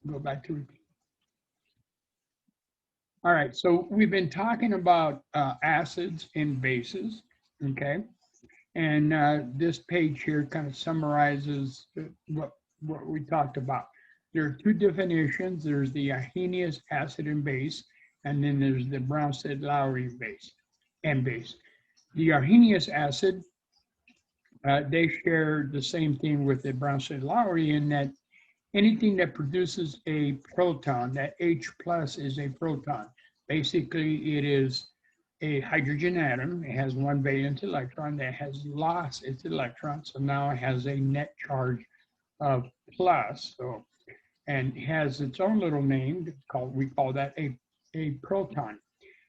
go back to repeat. All right, so we've been talking about acids and bases, okay? And this page here kind of summarizes what we talked about. There are two definitions. There's the Arrhenius acid and base, and then there's the Bronsted-Lowry base and base. The Arrhenius acid, they share the same thing with the Bronsted-Lowry in that anything that produces a proton, that H plus is a proton. Basically, it is a hydrogen atom. It has one valence electron that has lost its electron, so now it has a net charge of plus. So, and it has its own little name called, we call that a proton.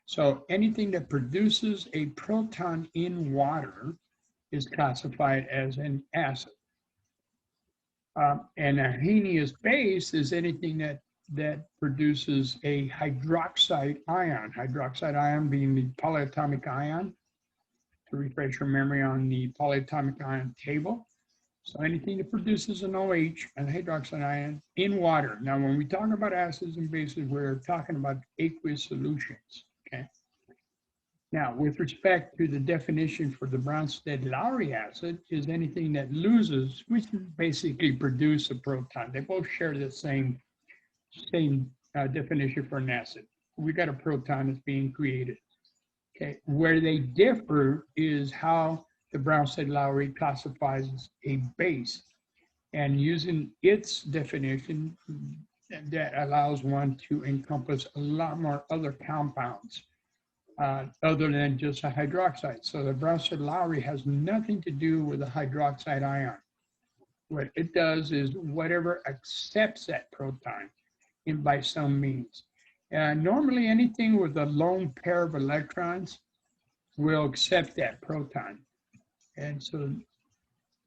So anything that produces a proton in water is classified as an acid. And a Arrhenius base is anything that produces a hydroxide ion being the polyatomic ion, to refresh your memory on the polyatomic ion table. So anything that produces an OH, an hydroxide ion, in water. Now, when we talk about acids and bases, we're talking about aqueous solutions, okay? Now, with respect to the definition for the Bronsted-Lowry acid, is anything that loses, which basically produce a proton. They both share the same definition for an acid. We got a proton that's being created. Okay, where they differ is how the Bronsted-Lowry classifies a base, and using its definition, that allows one to encompass a lot more other compounds other than just a hydroxide. So the Bronsted-Lowry has nothing to do with a hydroxide ion. What it does is whatever accepts that proton in by some means. Normally anything with a lone pair of electrons will accept that proton. And so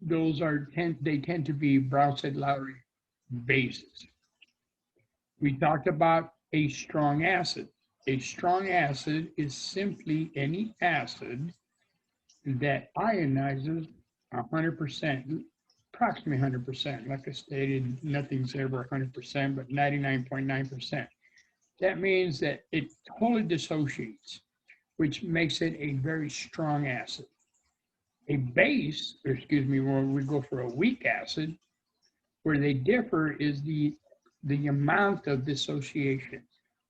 those are, they tend to be Bronsted-Lowry bases. We talked about a strong acid. A strong acid is simply any acid that ionizes 100%, approximately 100%. Like I stated, nothing's ever 100%, but 99.9%. That means that it totally dissociates, which makes it a very strong acid. A base, or excuse me, when we go for a weak acid, where they differ is the amount of dissociation.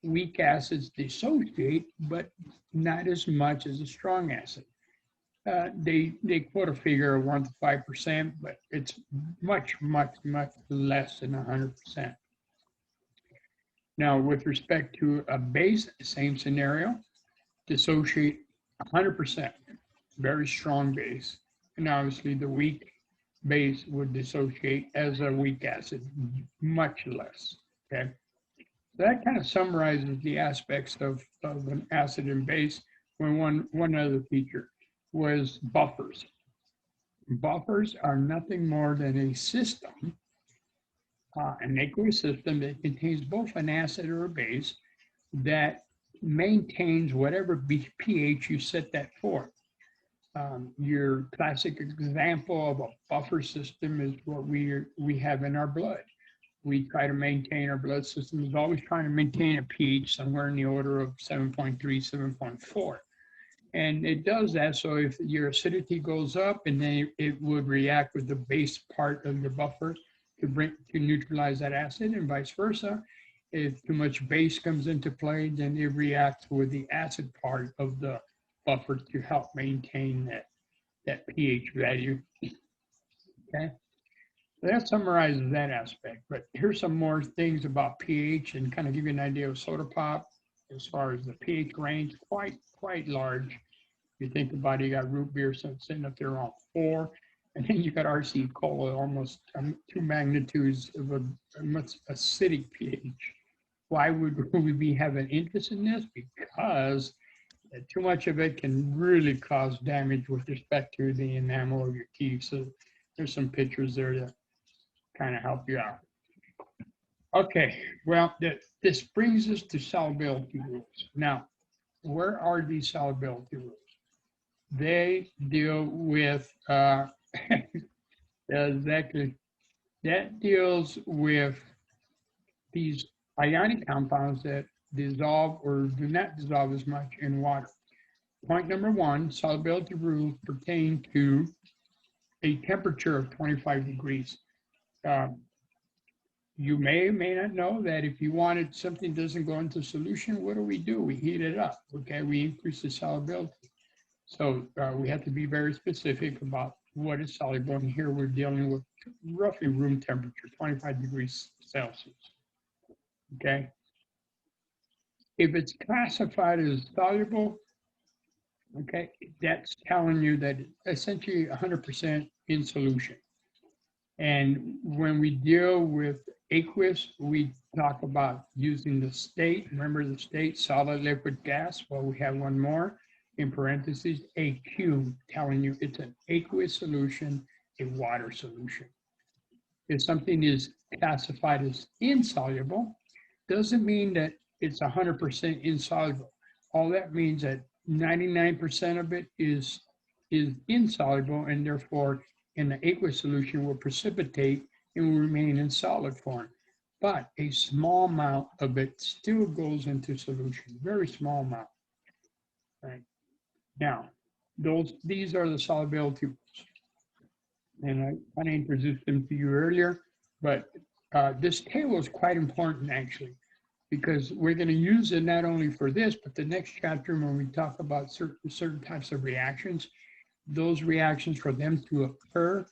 Weak acids dissociate, but not as much as a strong acid. They quote a figure of 1 to 5%, but it's much, much, much less than 100%. Now, with respect to a base, same scenario, dissociate 100%, very strong base. And obviously the weak base would dissociate as a weak acid, much less, okay? That kind of summarizes the aspects of an acid and base. When one other feature was buffers. Buffers are nothing more than a system, an aqueous system that contains both an acid or a base that maintains whatever pH you set that for. Your classic example of a buffer system is what we have in our blood. We try to maintain, our blood system is always trying to maintain a pH somewhere in the order of 7.3, 7.4. And it does that, so if your acidity goes up, and then it would react with the base part of your buffer to neutralize that acid, and vice versa. If too much base comes into play, then it reacts with the acid part of the buffer to help maintain that pH value. Okay. That summarizes that aspect, but here's some more things about pH and kind of give you an idea of soda pop as far as the pH range, quite large. You think about it, you got root beer sitting up there around 4, and then you got RC Cola, almost 2 magnitudes of a much acidic pH. Why would we be having interest in this? Because too much of it can really cause damage with respect to the enamel of your teeth. So there's some pictures there to kind of help you out. Okay, well, this brings us to solubility rules. Now, where are these solubility rules? They deal with, exactly, that deals with these ionic compounds that dissolve or do not dissolve as much in water. Point number one, solubility rules pertain to a temperature of 25 degrees. You may or may not know that if you wanted something doesn't go into solution, what do? We heat it up, okay? We increase the solubility. So we have to be very specific about what is soluble. And here we're dealing with roughly room temperature, 25 degrees Celsius, okay? If it's classified as soluble, okay, that's telling you that it's essentially 100% in solution. And when we deal with aqueous, we talk about using the state. Remember the state, solid, liquid, gas. Well, we have one more in parentheses, AQ, telling you it's an aqueous solution, a water solution. If something is classified as insoluble, doesn't mean that it's 100% insoluble. All that means that 99% of it is insoluble, and therefore in the aqueous solution will precipitate and will remain in solid form. But a small amount of it still goes into solution, very small amount. Right. Now, these are the solubility rules. And I kind of introduced them to you earlier, but this table is quite important actually, because we're going to use it not only for this, but the next chapter when we talk about certain types of reactions. Those reactions, for them to occur,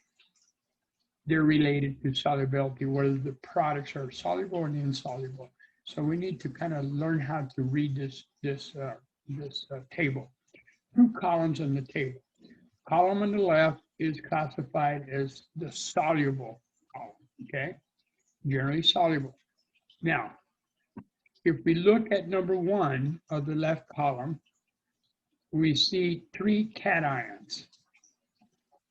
they're related to solubility, whether the products are soluble and insoluble. So we need to kind of learn how to read this table. 2 columns in the table. Column on the left is classified as the soluble column, okay? Generally soluble. Now, if we look at number 1 of the left column, we see 3 cations.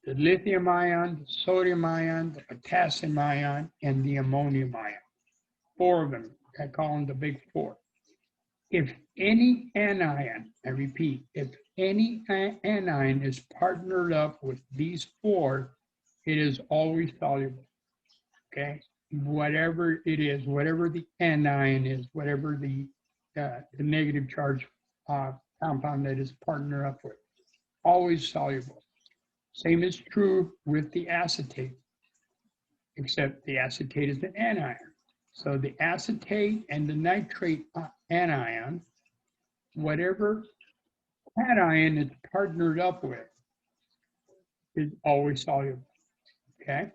The lithium ion, the sodium ion, the potassium ion, and the ammonium ion. 4 of them, I call them the big 4. If any anion, I repeat, if any anion is partnered up with these 4, it is always soluble, okay? Whatever it is, whatever the anion is, whatever the negative charge compound that is partnered up with, always soluble. Same is true with the acetate, except the acetate is an anion. So the acetate and the nitrate anion, whatever cation it's partnered up with, is always soluble, okay?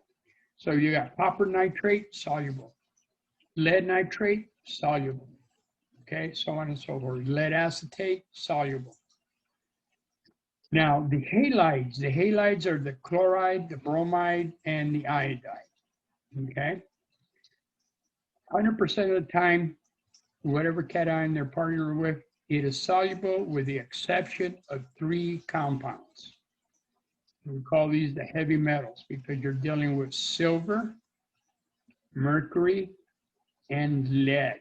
So you got copper nitrate, soluble. Lead nitrate, soluble, okay? So on and so forth. Lead acetate, soluble. Now, the halides are the chloride, the bromide, and the iodide, okay? 100% of the time, whatever cation they're partnered with, it is soluble with the exception of 3 compounds. We call these the heavy metals because you're dealing with silver, mercury, and lead.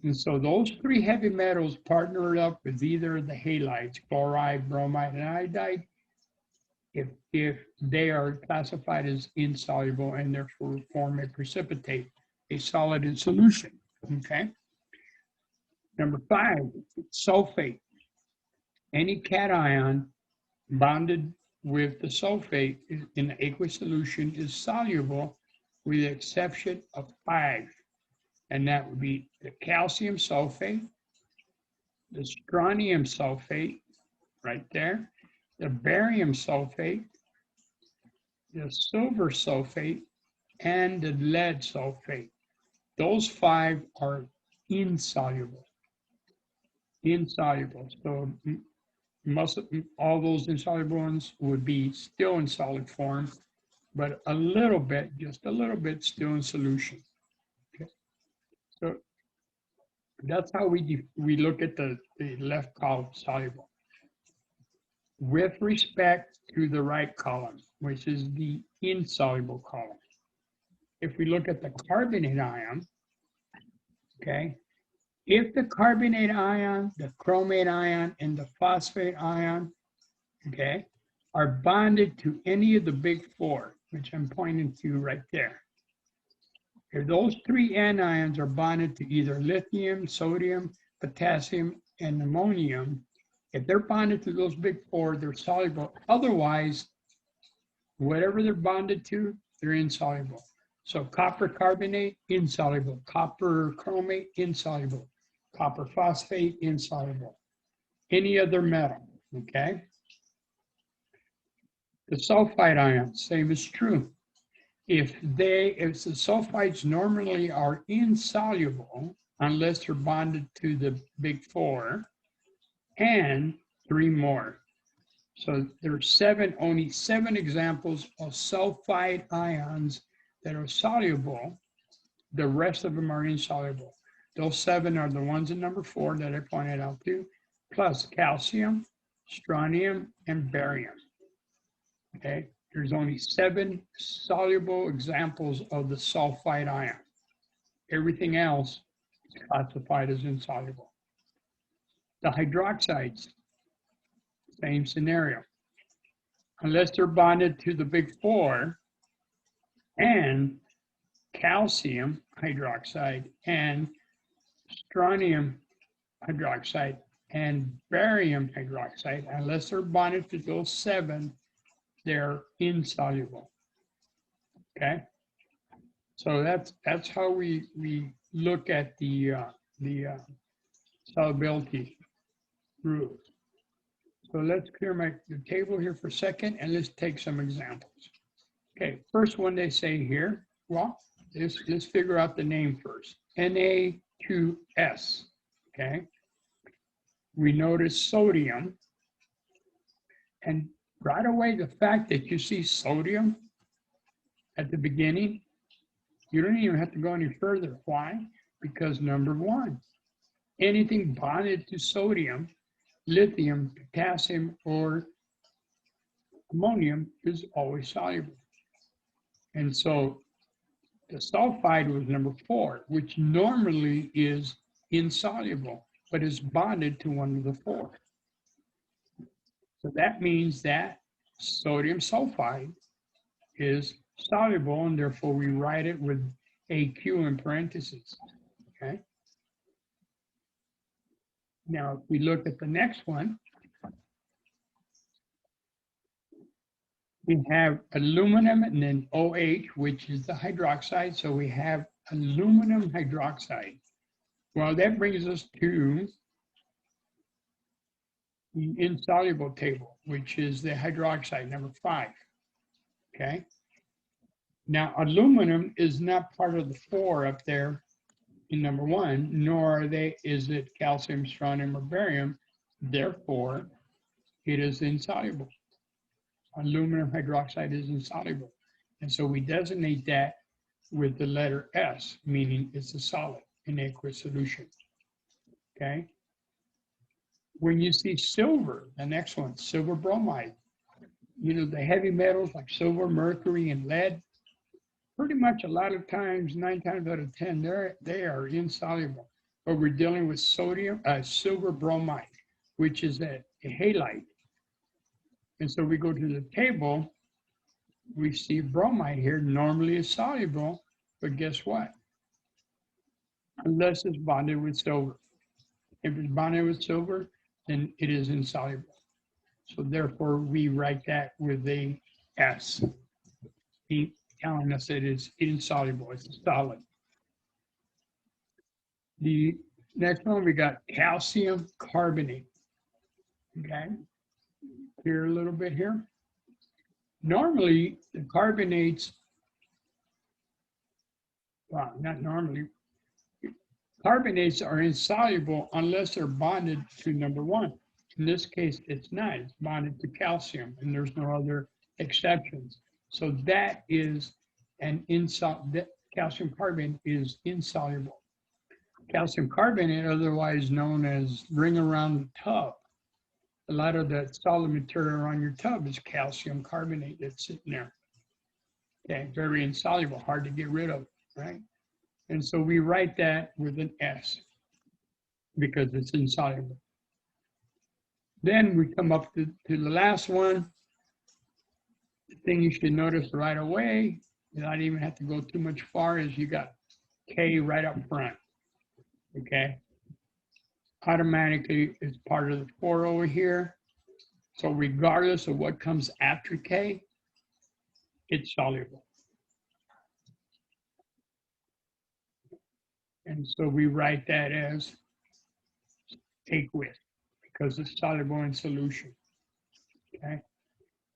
And so those 3 heavy metals partnered up with either the halides, chloride, bromide, and iodide, if they are classified as insoluble and therefore form a precipitate, a solid in solution, okay? Number 5, sulfate. Any cation bonded with the sulfate in the aqueous solution is soluble with the exception of 5. And that would be the calcium sulfate, the strontium sulfate, right there, the barium sulfate, the silver sulfate, and the lead sulfate. Those 5 are insoluble. Insoluble. So all those insoluble ones would be still in solid form, but a little bit, just a little bit, still in solution. Okay. So that's how we look at the left column, soluble. With respect to the right column, which is the insoluble column. If we look at the carbonate ion, okay, if the carbonate ion, the chromate ion, and the phosphate ion, okay, are bonded to any of the big 4, which I'm pointing to right there, If those three anions are bonded to either lithium, sodium, potassium, and ammonium, if they're bonded to those big four, they're soluble. Otherwise, whatever they're bonded to, they're insoluble. So copper carbonate, insoluble. Copper chromate, insoluble. Copper phosphate, insoluble. Any other metal, okay? The sulfide ions, same is true. If the sulfides normally are insoluble, unless they're bonded to the big four, and three more. So there are only seven examples of sulfide ions that are soluble. The rest of them are insoluble. Those seven are the ones in number 4 that I pointed out to, plus calcium, strontium, and barium. Okay, there's only 7 soluble examples of the sulfide ion. Everything else is classified as insoluble. The hydroxides, same scenario. Unless they're bonded to the big four and calcium hydroxide and strontium hydroxide and barium hydroxide, unless they're bonded to those 7, they're insoluble. Okay, so that's how we look at the solubility rules. So let's clear the table here for a second and let's take some examples. Okay, first one they say here, well, let's figure out the name first. Na2S, okay? We notice sodium, and right away the fact that you see sodium at the beginning, you don't even have to go any further. Why? Because number 1, anything bonded to sodium, lithium, potassium, or ammonium is always soluble. And so the sulfide was number 4, which normally is insoluble, but is bonded to one of the 4. So that means that sodium sulfide is soluble, and therefore we write it with AQ in parentheses, okay? Now, if we look at the next one, we have aluminum and then OH, which is the hydroxide. So we have aluminum hydroxide. Well, that brings us to the insoluble table, which is the hydroxide, number 5, okay? Now, aluminum is not part of the 4 up there in number 1, nor is it calcium, strontium, or barium. Therefore, it is insoluble. Aluminum hydroxide is insoluble. And so we designate that with the letter S, meaning it's a solid in aqueous solution, okay? When you see silver, the next one, silver bromide, you know, the heavy metals like silver, mercury, and lead, pretty much a lot of times, 9 times out of 10, they are insoluble. But we're dealing with silver bromide, which is a halide. And so we go to the table, we see bromide here normally is soluble, but guess what? Unless it's bonded with silver. If it's bonded with silver, then it is insoluble. So therefore, we write that with a S, telling us it is insoluble, it's a solid. The next one, we got calcium carbonate, okay? Here a little bit here. Normally, the carbonates, well, not normally, carbonates are insoluble unless they're bonded to number 1. In this case, it's not. It's bonded to calcium, and there's no other exceptions. So that is calcium carbonate is insoluble. Calcium carbonate, otherwise known as ring around the tub. A lot of the solid material around your tub is calcium carbonate that's sitting there. Okay, very insoluble, hard to get rid of, right? And so we write that with an S because it's insoluble. Then we come up to the last one. The thing you should notice right away, you don't even have to go too much far, is you got K right up front, okay? Automatically is part of the 4 over here. So regardless of what comes after K, it's soluble. And so we write that as aqueous because it's soluble in solution, okay?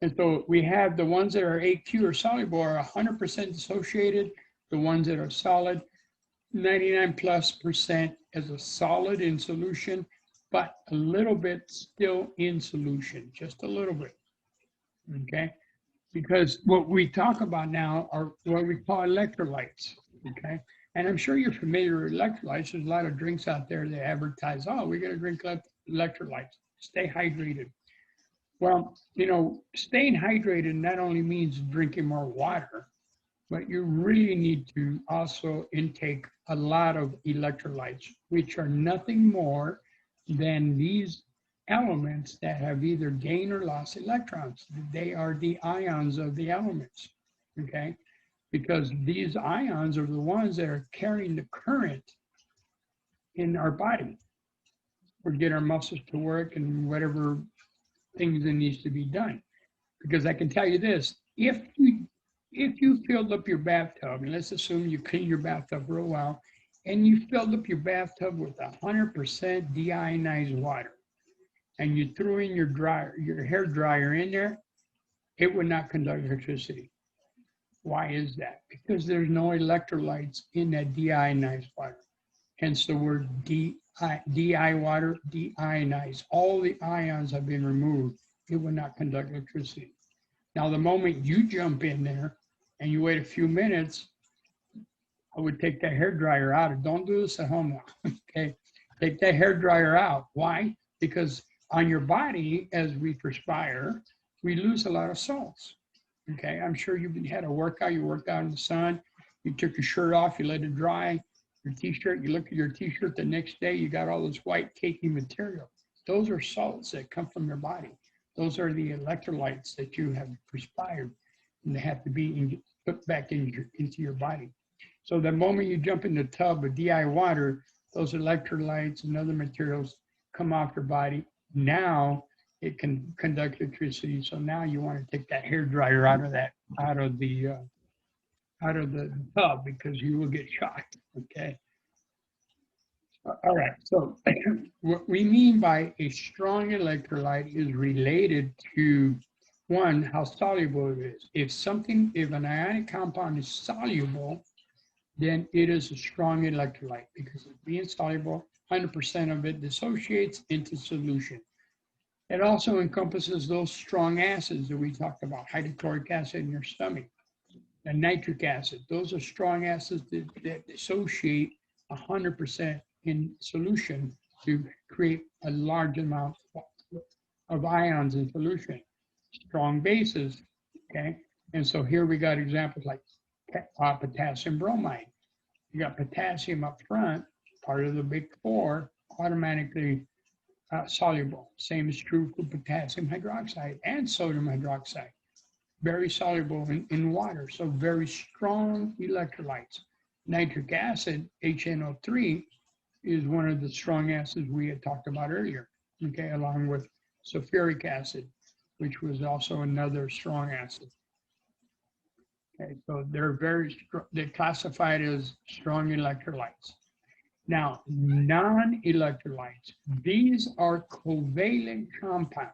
And so we have the ones that are AQ or soluble are 100% dissociated. The ones that are solid, 99+% as a solid in solution, but a little bit still in solution, just a little bit, okay? Because what we talk about now are what we call electrolytes, okay? And I'm sure you're familiar with electrolytes. There's a lot of drinks out there that advertise, oh, we're gonna drink electrolytes, stay hydrated. Well, you know, staying hydrated not only means drinking more water, but you really need to also intake a lot of electrolytes, which are nothing more than these elements that have either gained or lost electrons. They are the ions of the elements, okay? Because these ions are the ones that are carrying the current in our body or get our muscles to work and whatever things that needs to be done. Because I can tell you this, if you filled up your bathtub, and let's assume you cleaned your bathtub real well, and you filled up your bathtub with 100% deionized water, and you threw in your hair dryer in there, it would not conduct electricity. Why is that? Because there's no electrolytes in that deionized water. Hence the word DI water, deionized. All the ions have been removed. It will not conduct electricity. Now, the moment you jump in there and you wait a few minutes, I would take that hair dryer out. Don't do this at home now, okay? Take that hair dryer out. Why? Because on your body, as we perspire, we lose a lot of salts, okay? I'm sure you've had a workout, you worked out in the sun, you took your shirt off, you let it dry, your t-shirt, you look at your t-shirt the next day, you got all this white cakey material. Those are salts that come from your body. Those are the electrolytes that you have perspired and they have to be put back into your body. So the moment you jump in the tub of DI water, those electrolytes and other materials come off your body. Now it can conduct electricity. So now you want to take that hair dryer out of the tub because you will get shocked, okay? All right, so what we mean by a strong electrolyte is related to, one, how soluble it is. If an ionic compound is soluble, then it is a strong electrolyte because it's being soluble, 100% of it dissociates into solution. It also encompasses those strong acids that we talked about, hydrochloric acid in your stomach, and nitric acid. Those are strong acids that dissociate 100% in solution to create a large amount of ions in solution. Strong bases, okay? And so here we got examples like potassium bromide. You got potassium up front, part of the big 4, automatically soluble. Same is true for potassium hydroxide and sodium hydroxide. Very soluble in water, so very strong electrolytes. Nitric acid, HNO3, is one of the strong acids we had talked about earlier, okay, along with sulfuric acid, which was also another strong acid. Okay, so they're classified as strong electrolytes. Now, non-electrolytes, these are covalent compounds.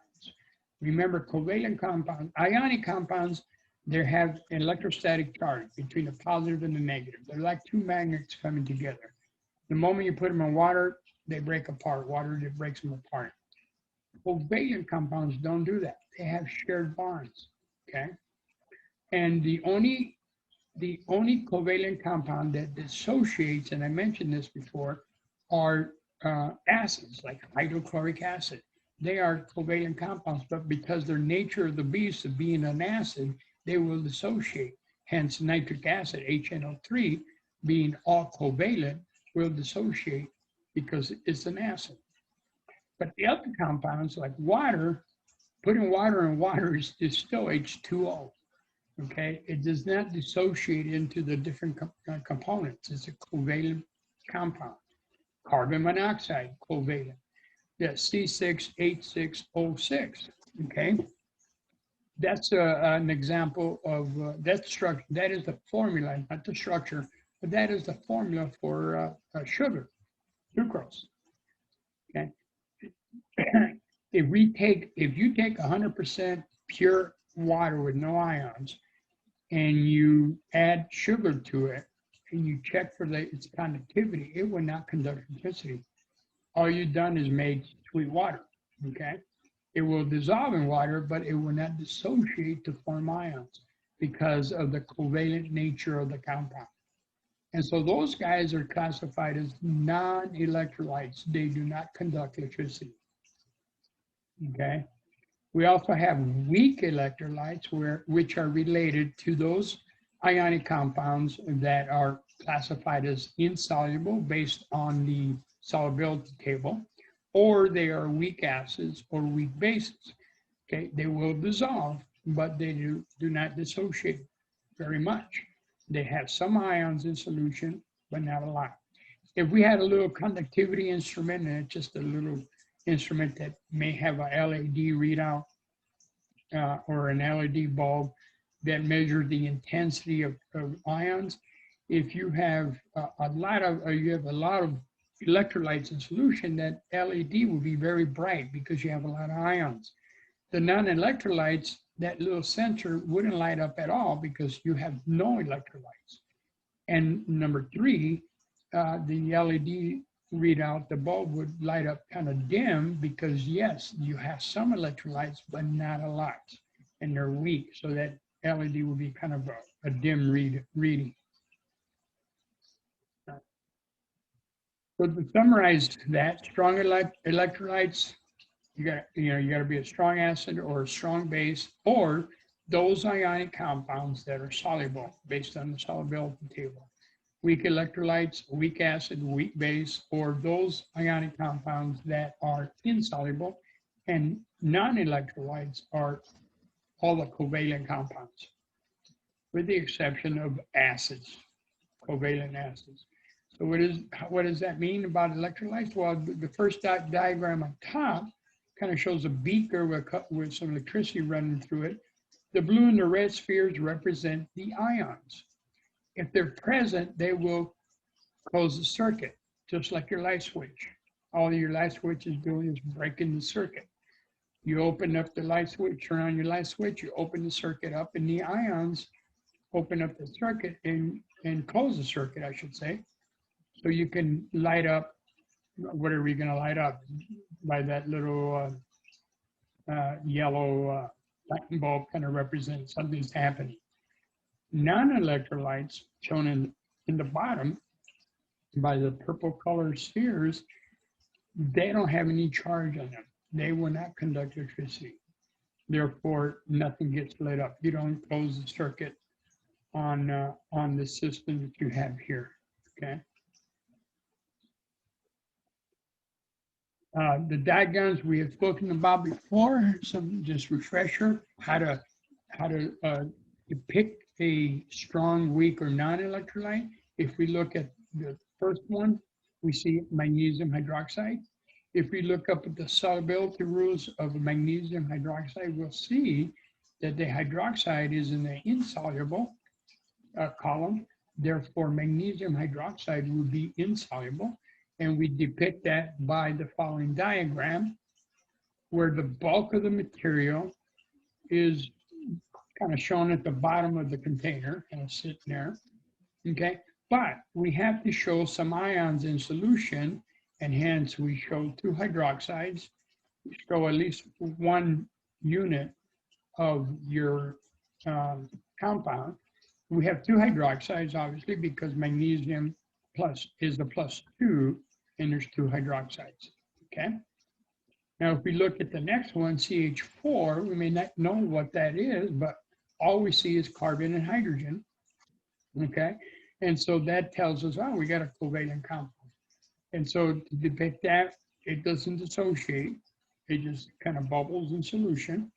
Remember, covalent compounds, ionic compounds, they have an electrostatic charge between the positive and the negative. They're like two magnets coming together. The moment you put them in water, they break apart. Water just breaks them apart. Covalent compounds don't do that. They have shared bonds, okay? And the only covalent compound that dissociates, and I mentioned this before, are acids like hydrochloric acid. They are covalent compounds, but because their nature of the beast of being an acid, they will dissociate. Hence, nitric acid, HNO3, being all covalent, will dissociate because it's an acid. But the other compounds like water, putting water in water is still H2O. Okay, it does not dissociate into the different components. It's a covalent compound. Carbon monoxide, covalent. That's C6H6O6. Okay, that's an example of that structure. That is the formula, not the structure, but that is the formula for sugar, sucrose. Okay, if you take 100% pure water with no ions and you add sugar to it and you check for its conductivity, it will not conduct electricity. All you've done is made sweet water. Okay, it will dissolve in water, but it will not dissociate to form ions because of the covalent nature of the compound. And so those guys are classified as non-electrolytes. They do not conduct electricity. Okay. We also have weak electrolytes, which are related to those ionic compounds that are classified as insoluble based on the solubility table, or they are weak acids or weak bases. Okay, they will dissolve, but they do not dissociate very much. They have some ions in solution, but not a lot. If we had a little conductivity instrument, and it's just a little instrument that may have a LED readout or an LED bulb that measures the intensity of ions, if you have a lot of electrolytes in solution, that LED will be very bright because you have a lot of ions. The non-electrolytes, that little sensor wouldn't light up at all because you have no electrolytes. And number three, the LED readout, the bulb would light up kind of dim because yes, you have some electrolytes, but not a lot. And they're weak, so that LED will be kind of a dim reading. So to summarize that, strong electrolytes, you got to be a strong acid or a strong base, or those ionic compounds that are soluble based on the solubility table. Weak electrolytes, weak acid, weak base, or those ionic compounds that are insoluble, and non-electrolytes are all the covalent compounds, with the exception of acids, covalent acids. So what does that mean about electrolytes? Well, the first diagram on top kind of shows a beaker with some electricity running through it. The blue and the red spheres represent the ions. If they're present, they will close the circuit, just like your light switch. All your light switch is doing is breaking the circuit. You open up the light switch, turn on your light switch, you open the circuit up, and the ions open up the circuit and close the circuit, I should say. So you can light up whatever you're going to light up by that little yellow lightning bulb kind of represents something's happening. Non-electrolytes, shown in the bottom by the purple color spheres, they don't have any charge on them. They will not conduct electricity. Therefore, nothing gets lit up. You don't close the circuit on the system that you have here, okay? The diagrams we have spoken about before, some just refresher, how to depict a strong, weak, or non-electrolyte. If we look at the first one, we see magnesium hydroxide. If we look up at the solubility rules of magnesium hydroxide, we'll see that the hydroxide is in the insoluble column. Therefore, magnesium hydroxide would be insoluble. And we depict that by the following diagram, where the bulk of the material is kind of shown at the bottom of the container, kind of sitting there, okay? But we have to show some ions in solution, and hence we show two hydroxides. We show at least one unit of your compound. We have two hydroxides, obviously, because magnesium plus is a +2, and there's two hydroxides, okay? Now, if we look at the next one, CH4, we may not know what that is, but all we see is carbon and hydrogen, okay? And so that tells us, oh, we got a covalent compound. And so to depict that, it doesn't dissociate. It just kind of bubbles in solution.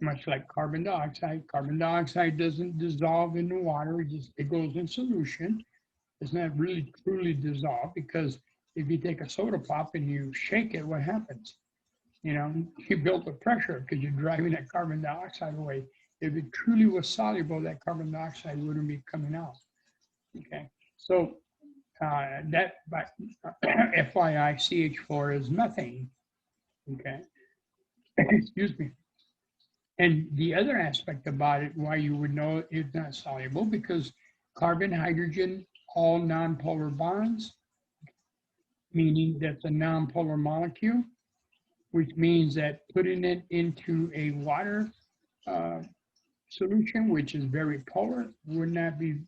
much like carbon dioxide. Carbon dioxide doesn't dissolve in the water, it goes in solution. It's not really truly dissolved, because if you take a soda pop and you shake it, what happens? You know, you build up pressure because you're driving that carbon dioxide away. If it truly was soluble, that carbon dioxide wouldn't be coming out. Okay, so that, but FYI, CH4 is methane. Okay, excuse me. And the other aspect about it, why you would know it's not soluble, because carbon, hydrogen, all nonpolar bonds, meaning that's a nonpolar molecule, which means that putting it into a water solution, which is very polar, would not be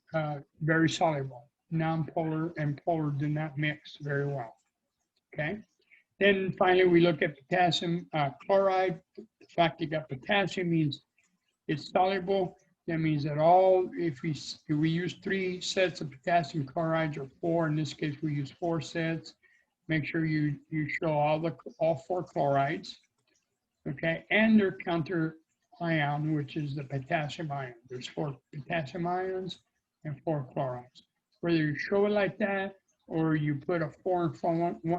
very soluble. Nonpolar and polar do not mix very well. Okay. Then finally, we look at potassium chloride. The fact you got potassium means it's soluble. That means that if we use 3 sets of potassium chlorides, or 4, in this case, we use 4 sets. Make sure you show all 4 chlorides, okay, and their counter ion, which is the potassium ion. There's 4 potassium ions and 4 chlorides. Whether you show it like that, or you put a 4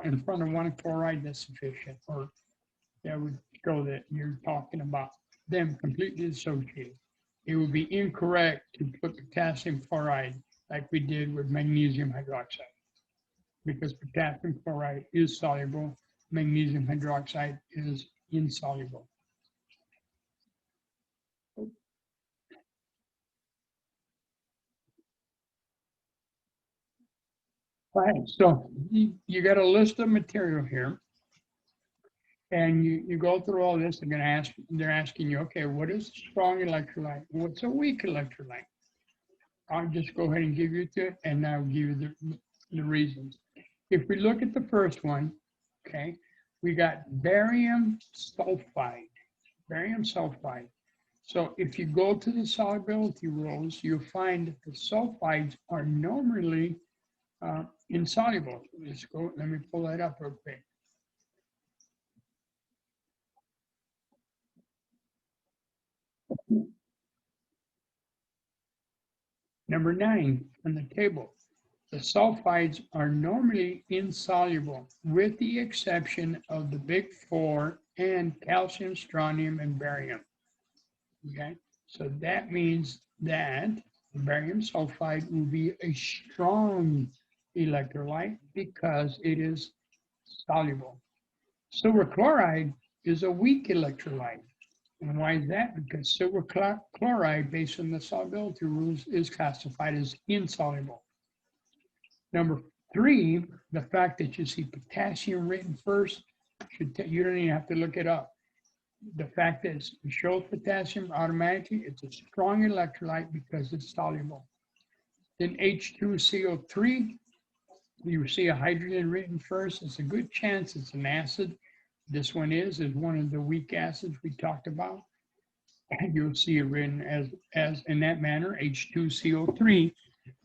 in front of 1 chloride, that's sufficient. Or that would show that you're talking about them completely dissociated. It would be incorrect to put potassium chloride like we did with magnesium hydroxide, because potassium chloride is soluble, magnesium hydroxide is insoluble. All right, so you got a list of material here, and you go through all this. They're asking you, okay, what is a strong electrolyte? What's a weak electrolyte? I'll just go ahead and give you it, and I'll give you the reasons. If we look at the first one, okay, we got barium sulfide. Barium sulfide. So if you go to the solubility rules, you'll find that the sulfides are normally insoluble. Let's go, let me pull that up real quick. Number 9 on the table. The sulfides are normally insoluble, with the exception of the big 4 and calcium, strontium, and barium. Okay, so that means that barium sulfide will be a strong electrolyte because it is soluble. Silver chloride is a weak electrolyte. And why is that? Because silver chloride, based on the solubility rules, is classified as insoluble. Number 3, the fact that you see potassium written first, you don't even have to look it up. The fact that it shows potassium automatically, it's a strong electrolyte because it's soluble. Then H2CO3, you see a hydrogen written first, it's a good chance it's an acid. This one is one of the weak acids we talked about. And you'll see it written as in that manner, H2CO3,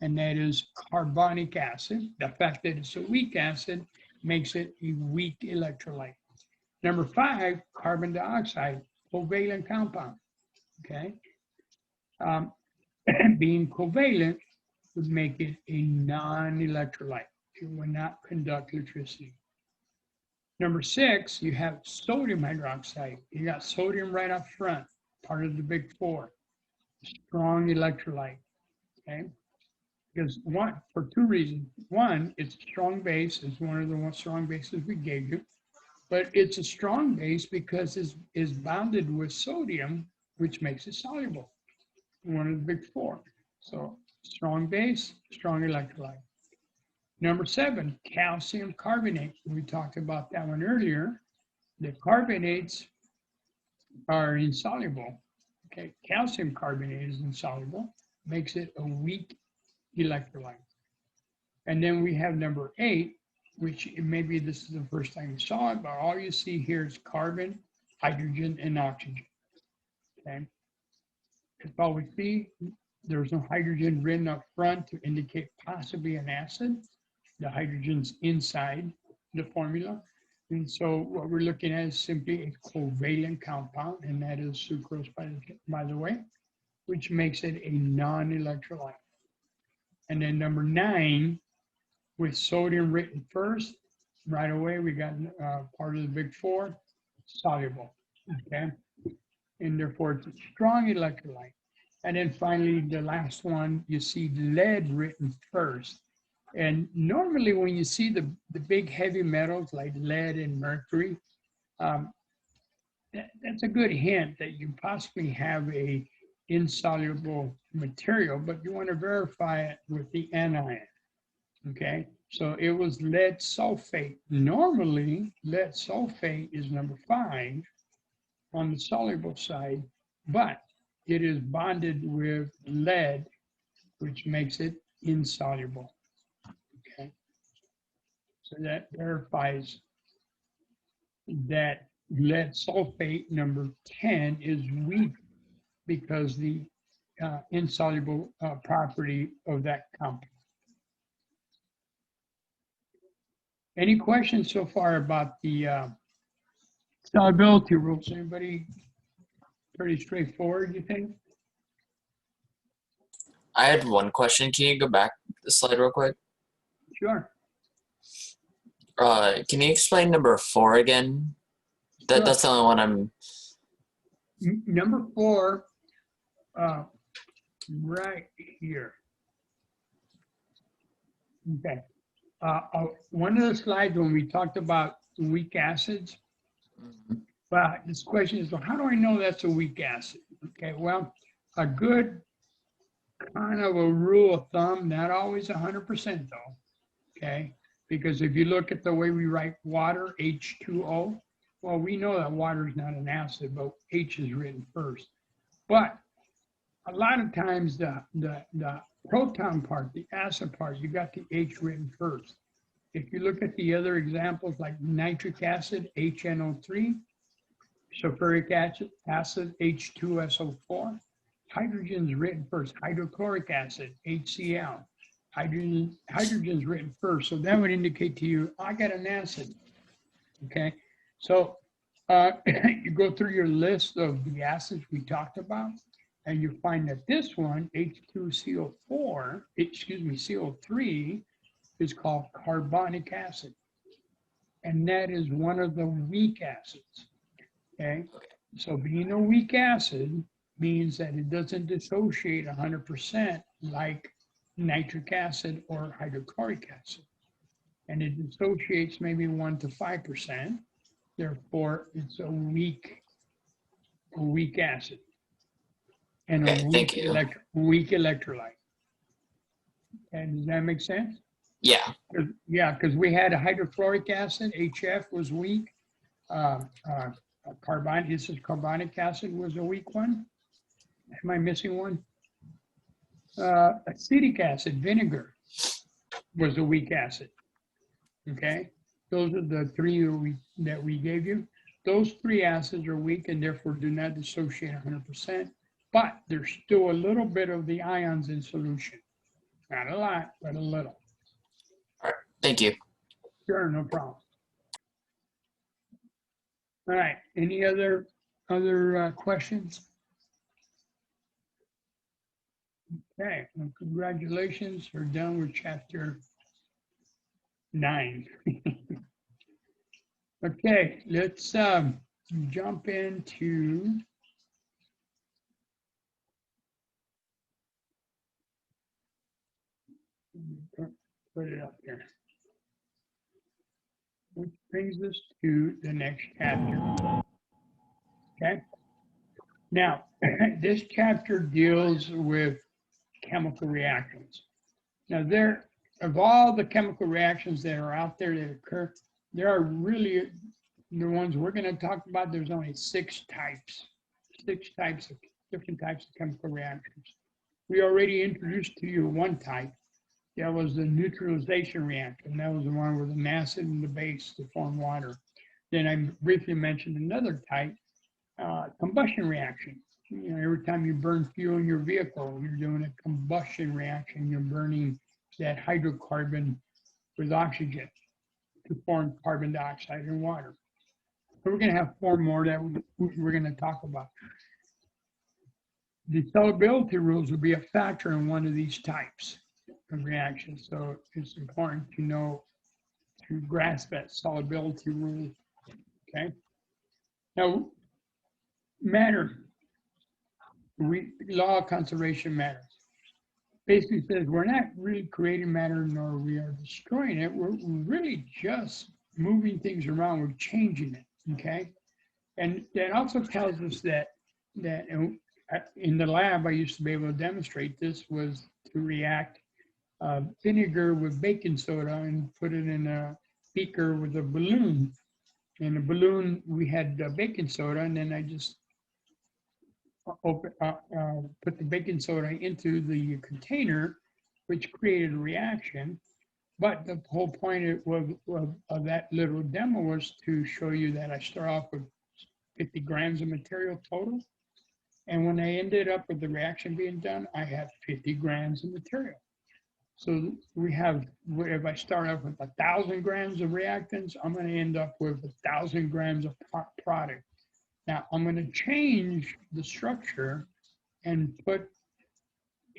and that is carbonic acid. The fact that it's a weak acid makes it a weak electrolyte. Number 5, carbon dioxide, covalent compound, okay? Being covalent would make it a non-electrolyte. It would not conduct electricity. Number 6, you have sodium hydroxide. You got sodium right up front, part of the big 4. Strong electrolyte, okay? Because for 2 reasons. 1, it's a strong base. It's one of the strong bases we gave you. But it's a strong base because it's bounded with sodium, which makes it soluble. One of the big 4. So strong base, strong electrolyte. Number 7, calcium carbonate. We talked about that one earlier. The carbonates are insoluble. Okay, calcium carbonate is insoluble, makes it a weak electrolyte. And then we have number 8, which maybe this is the first time you saw it, but all you see here is carbon, hydrogen, and oxygen. Okay, that's all we see. There's no hydrogen written up front to indicate possibly an acid. The hydrogen's inside the formula. And so what we're looking at is simply a covalent compound, and that is sucrose, by the way, which makes it a non-electrolyte. And then number 9, with sodium written first, right away we got part of the big 4, soluble, okay? And therefore it's a strong electrolyte. And then finally, the last one, you see lead written first. And normally when you see the big heavy metals like lead and mercury, that's a good hint that you possibly have a insoluble material, but you want to verify it with the anion, okay? So it was lead sulfate. Normally, lead sulfate is number 5 on the soluble side, but it is bonded with lead, which makes it insoluble, okay? So that verifies that lead sulfate number 10 is weak because the insoluble property of that compound. Any questions so far about the solubility rules? Anybody? Pretty straightforward, you think? I had one question. Can you go back the slide real quick? Sure. Can you explain number 4 again? Sure. That's the only one I'm... Number 4, right here. Okay. One of the slides when we talked about weak acids, this question is, well, how do I know that's a weak acid? Okay, well, a good kind of a rule of thumb, not always 100% though, okay? Because if you look at the way we write water, H2O, well, we know that water is not an acid, but H is written first. But a lot of times the proton part, the acid part, you got the H written first. If you look at the other examples like nitric acid, HNO3, sulfuric acid, H2SO4, hydrogen's written first, hydrochloric acid, HCl, hydrogen's written first. So that would indicate to you, I got an acid, okay? So you go through your list of the acids we talked about, and you find that this one, H2CO4, CO3, is called carbonic acid. And that is one of the weak acids, okay? So being a weak acid means that it doesn't dissociate 100% like nitric acid or hydrochloric acid. And it dissociates maybe 1 to 5%. Therefore, it's a weak acid. And a weak electrolyte. And does that make sense? Yeah. Yeah, because we had a hydrochloric acid, HF was weak. This is carbonic acid was a weak one. Am I missing one? Acetic acid, vinegar, was a weak acid. Okay, those are the 3 that we gave you. Those 3 acids are weak and therefore do not dissociate 100%, but there's still a little bit of the ions in solution. Not a lot, but a little. All right, thank you. Sure, no problem. All right, any other questions? Okay, well, congratulations, we're done with chapter 9. Okay, let's jump into put it up here. Which brings us to the next chapter. Okay. Now, this chapter deals with chemical reactions. Now, of all the chemical reactions that are out there that occur, there are really the ones we're going to talk about. There's only 6 types, 6 types of different types of chemical reactions. We already introduced to you one type. That was the neutralization reaction. That was the one with an acid and the base to form water. Then I briefly mentioned another type, combustion reaction. You know, every time you burn fuel in your vehicle, you're doing a combustion reaction. You're burning that hydrocarbon with oxygen. to form carbon dioxide and water. So we're going to have 4 more that we're going to talk about. The solubility rules will be a factor in one of these types of reactions. So it's important to know, to grasp that solubility rule. Okay. Now, matter, law of conservation of matter basically says we're not really creating matter, nor we are destroying it. We're really just moving things around. We're changing it. Okay. And that also tells us that in the lab, I used to be able to demonstrate this, was to react vinegar with baking soda and put it in a beaker with a balloon. In the balloon, we had baking soda, and then I just put the baking soda into the container, which created a reaction. But the whole point of that little demo was to show you that I start off with 50 grams of material total. And when I ended up with the reaction being done, I had 50 grams of material. So we have, if I start off with 1,000 grams of reactants, I'm going to end up with 1,000 grams of product. Now I'm going to change the structure and put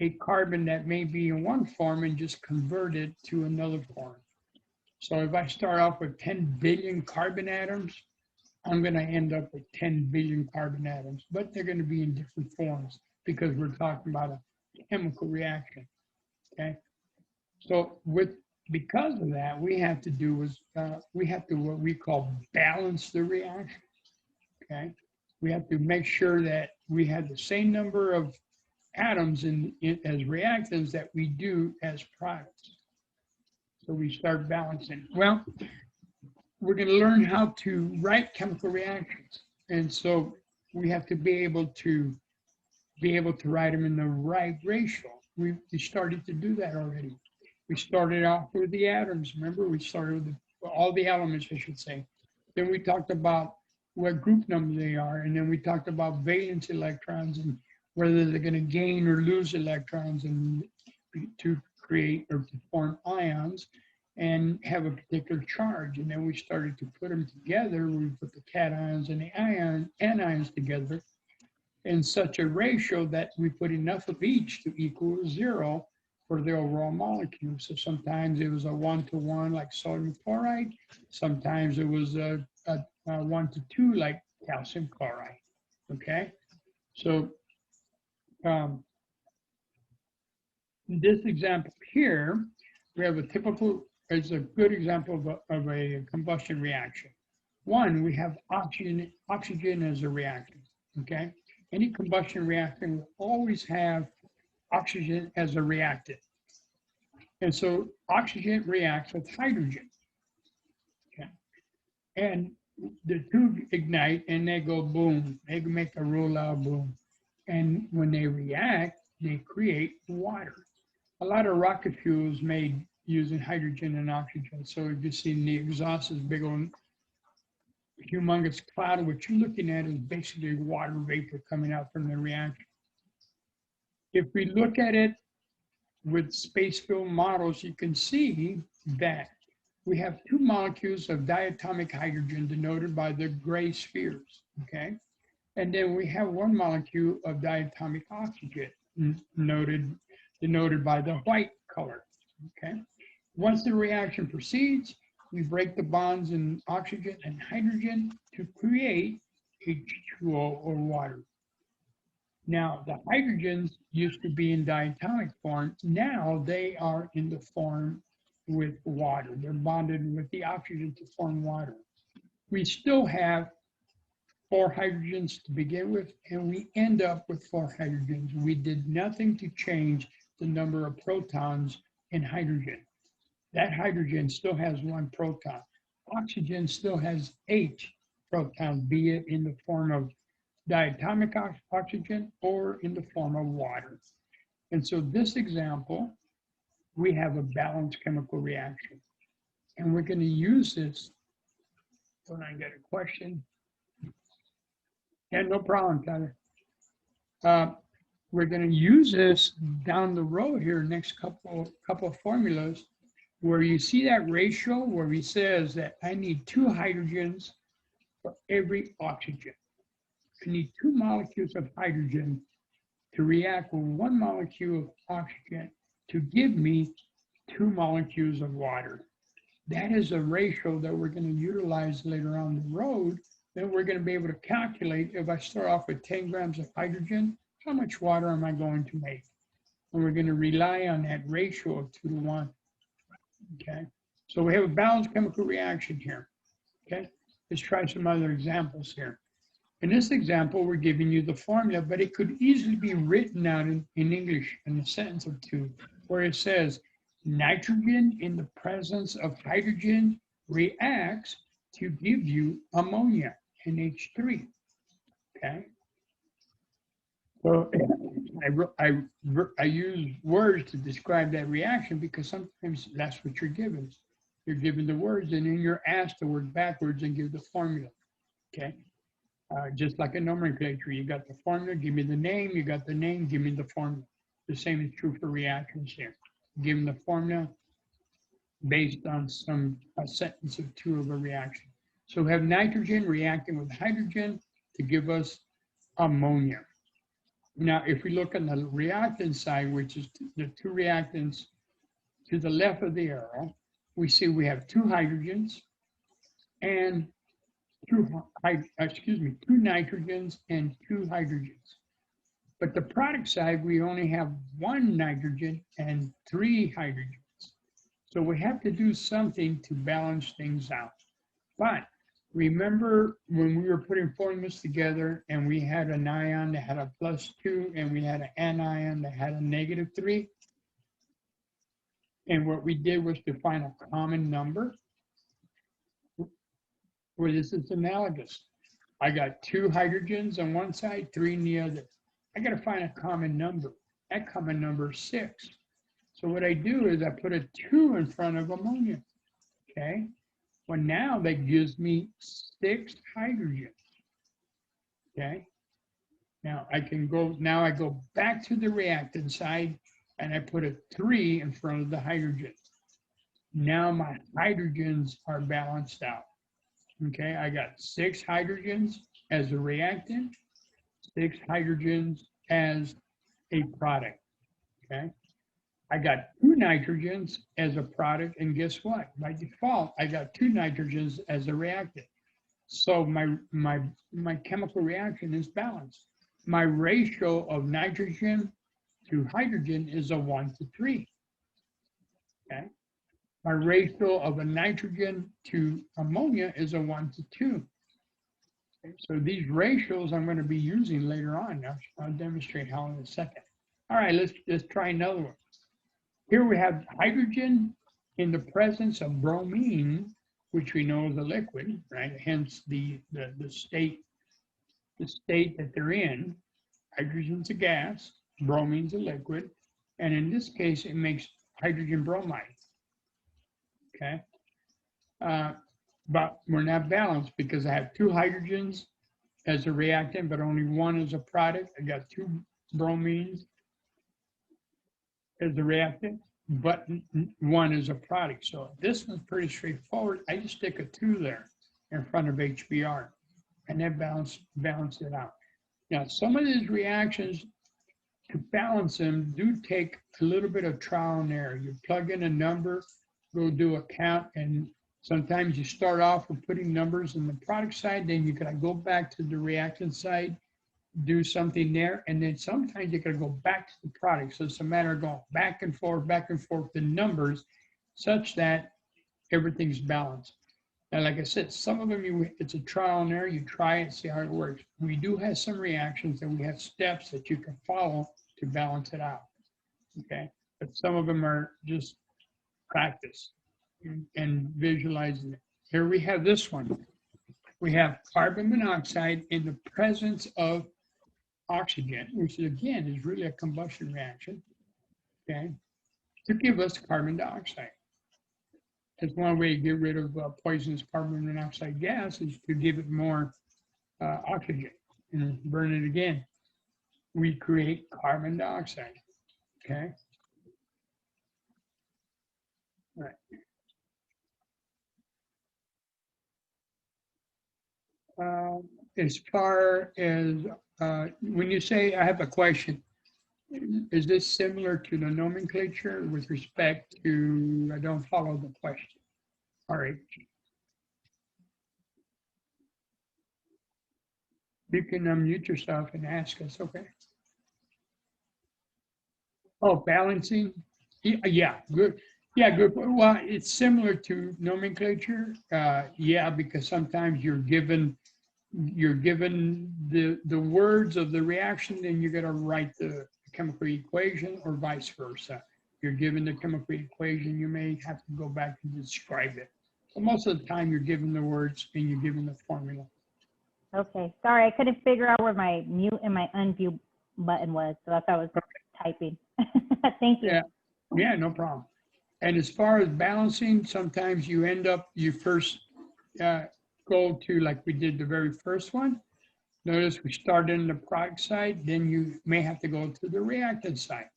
a carbon that may be in one form and just convert it to another form. So if I start off with 10 billion carbon atoms, I'm going to end up with 10 billion carbon atoms, but they're going to be in different forms because we're talking about a chemical reaction. Okay. So because of that, we have to what we call balance the reaction. Okay. We have to make sure that we have the same number of atoms as reactants that we do as products. So we start balancing. Well, we're going to learn how to write chemical reactions. And so we have to be able to write them in the right ratio. We started to do that already. We started off with the atoms. Remember, we started with all the elements, I should say. Then we talked about what group number they are. And then we talked about valence electrons and whether they're going to gain or lose electrons and to create or to form ions and have a particular charge. And then we started to put them together. We put the cations and the anions together in such a ratio that we put enough of each to equal 0 for the overall molecule. So sometimes it was a 1-to-1 like sodium chloride. Sometimes it was a 1-to-2 like calcium chloride. Okay. So in this example here, we have a typical, it's a good example of a combustion reaction. One, we have oxygen as a reactant, okay? Any combustion reaction will always have oxygen as a reactant. And so oxygen reacts with hydrogen, okay? And the two ignite and they go boom, they make a real loud boom. And when they react, they create water. A lot of rocket fuels made using hydrogen and oxygen. So you see in the exhaust is big old humongous cloud. What you're looking at is basically water vapor coming out from the reaction. If we look at it with space film models, you can see that we have 2 molecules of diatomic hydrogen denoted by the gray spheres, okay? And then we have 1 molecule of diatomic oxygen denoted by the white color, okay? Once the reaction proceeds, we break the bonds in oxygen and hydrogen to create H2O or water. Now, the hydrogens used to be in diatomic form. Now they are in the form with water. They're bonded with the oxygen to form water. We still have 4 hydrogens to begin with, and we end up with 4 hydrogens. We did nothing to change the number of protons in hydrogen. That hydrogen still has 1 proton. Oxygen still has 8 protons, be it in the form of diatomic oxygen or in the form of water. And so this example, we have a balanced chemical reaction. And we're going to use this when I get a question. Yeah, no problem, Tyler. We're going to use this down the road here, next couple of formulas, where you see that ratio where he says that I need 2 hydrogens for every oxygen. I need 2 molecules of hydrogen to react with 1 molecule of oxygen to give me 2 molecules of water. That is a ratio that we're going to utilize later on the road. Then we're going to be able to calculate, if I start off with 10 grams of hydrogen, how much water am I going to make? And we're going to rely on that ratio of 2 to 1. Okay, so we have a balanced chemical reaction here. Okay, let's try some other examples here. In this example, we're giving you the formula, but it could easily be written out in English in a sentence or two, where it says nitrogen in the presence of hydrogen reacts to give you ammonia, NH3. Okay, so I use words to describe that reaction because sometimes that's what you're given. You're given the words, and then you're asked to work backwards and give the formula. Okay. Just like a nomenclature, you got the formula, give me the name, you got the name, give me the formula. The same is true for reactions here. Give them the formula based on a sentence or two of a reaction. So we have nitrogen reacting with hydrogen to give us ammonia. Now, if we look on the reactant side, which is the 2 reactants to the left of the arrow, we see we have 2 hydrogens and 2 nitrogens and 2 hydrogens. But the product side, we only have 1 nitrogen and 3 hydrogens. So we have to do something to balance things out. But remember when we were putting formulas together and we had an ion that had a +2 and we had an anion that had a -3? And what we did was to find a common number. Where this is analogous. I got 2 hydrogens on one side, 3 on the other. I got to find a common number. That common number is 6. So what I do is I put a 2 in front of ammonia. Okay. Well, now that gives me 6 hydrogens. Okay. Now I go back to the reactant side and I put a 3 in front of the hydrogens. Now my hydrogens are balanced out. Okay, I got 6 hydrogens as a reactant, 6 hydrogens as a product. Okay, I got 2 nitrogens as a product, and guess what? By default, I got 2 nitrogens as a reactant. So my chemical reaction is balanced. My ratio of nitrogen to hydrogen is a 1 to 3. Okay. My ratio of a nitrogen to ammonia is a 1 to 2. Okay, so these ratios I'm going to be using later on. I'll demonstrate how in a second. All right, let's try another one. Here we have hydrogen in the presence of bromine, which we know is a liquid, right? Hence the state that they're in. Hydrogen's a gas, bromine's a liquid, and in this case, it makes hydrogen bromide. Okay, but we're not balanced because I have 2 hydrogens as a reactant, but only 1 as a product. I got 2 bromines as a reactant, but 1 is a product. So this one's pretty straightforward. I just stick a 2 there in front of HBr, and that balance it out. Now, some of these reactions, to balance them, do take a little bit of trial and error. You plug in a number, go do a count, and sometimes you start off with putting numbers in the product side, then you gotta go back to the reactant side, do something there, and then sometimes you gotta go back to the product. So it's a matter of going back and forth the numbers, such that everything's balanced. And like I said, some of them, it's a trial and error. You try it, see how it works. We do have some reactions and we have steps that you can follow to balance it out, okay? But some of them are just practice and visualizing it. Here we have this one. We have carbon monoxide in the presence of oxygen, which again is really a combustion reaction, okay, to give us carbon dioxide. That's one way to get rid of poisonous carbon monoxide gas, is to give it more oxygen and burn it again. We create carbon dioxide, okay? All right. Uh, as far as when you say I have a question, is this similar to the nomenclature with respect to, I don't follow the question. All right. You can unmute yourself and ask us, okay? Oh, balancing? Yeah, good. Yeah, good. Well, it's similar to nomenclature. Yeah, because sometimes you're given the words of the reaction, then you got to write the chemical equation or vice versa. You're given the chemical equation, you may have to go back and describe it. So most of the time you're given the words and you're given the formula. Okay, sorry, I couldn't figure out where my mute and my unmute button was, so that's why I was typing. Thank you. Yeah, yeah, no problem. And as far as balancing, sometimes you end up, you first go to, like we did the very first one. Notice we started in the product side, then you may have to go to the reactant side.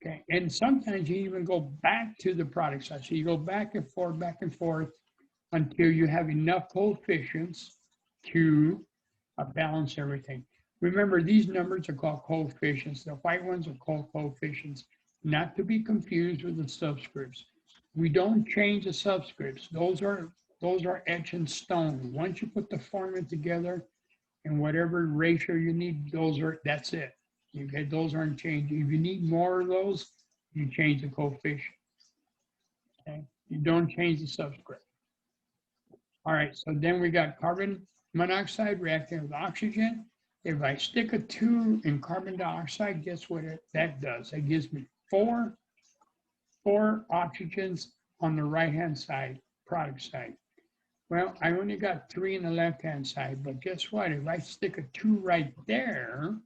Okay, and sometimes you even go back to the product side. So you go back and forth until you have enough coefficients to balance everything. Remember, these numbers are called coefficients. The white ones are called coefficients, not to be confused with the subscripts. We don't change the subscripts. Those are etched in stone. Once you put the formula together and whatever ratio you need, that's it. Okay, those aren't changed. If you need more of those, you change the coefficient. Okay, you don't change the subscript. All right, so then we got carbon monoxide reacting with oxygen. If I stick a 2 in carbon dioxide, guess what that does? It gives me four oxygens on the right-hand side, product side. Well, I only got 3 on the left-hand side, but guess what? If I stick a 2 right there,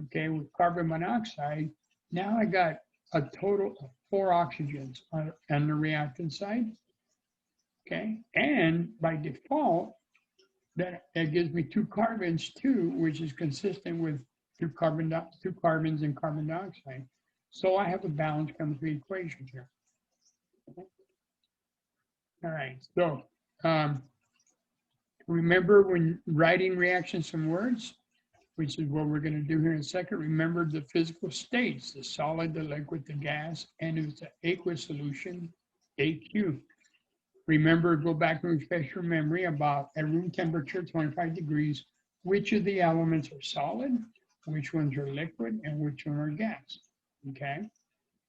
okay, with carbon monoxide, now I got a total of 4 oxygens on the reactant side, okay? And by default, that gives me 2 carbons too, which is consistent with 2 carbons in carbon dioxide. So I have a balanced chemical equation here. All right, so remember when writing reactions from words, which is what we're going to do here in a second, remember the physical states, the solid, the liquid, the gas, and if it's an aqueous solution, AQ. Remember, go back and refresh your memory about at room temperature, 25 degrees, which of the elements are solid, which ones are liquid, and which one are gas, okay?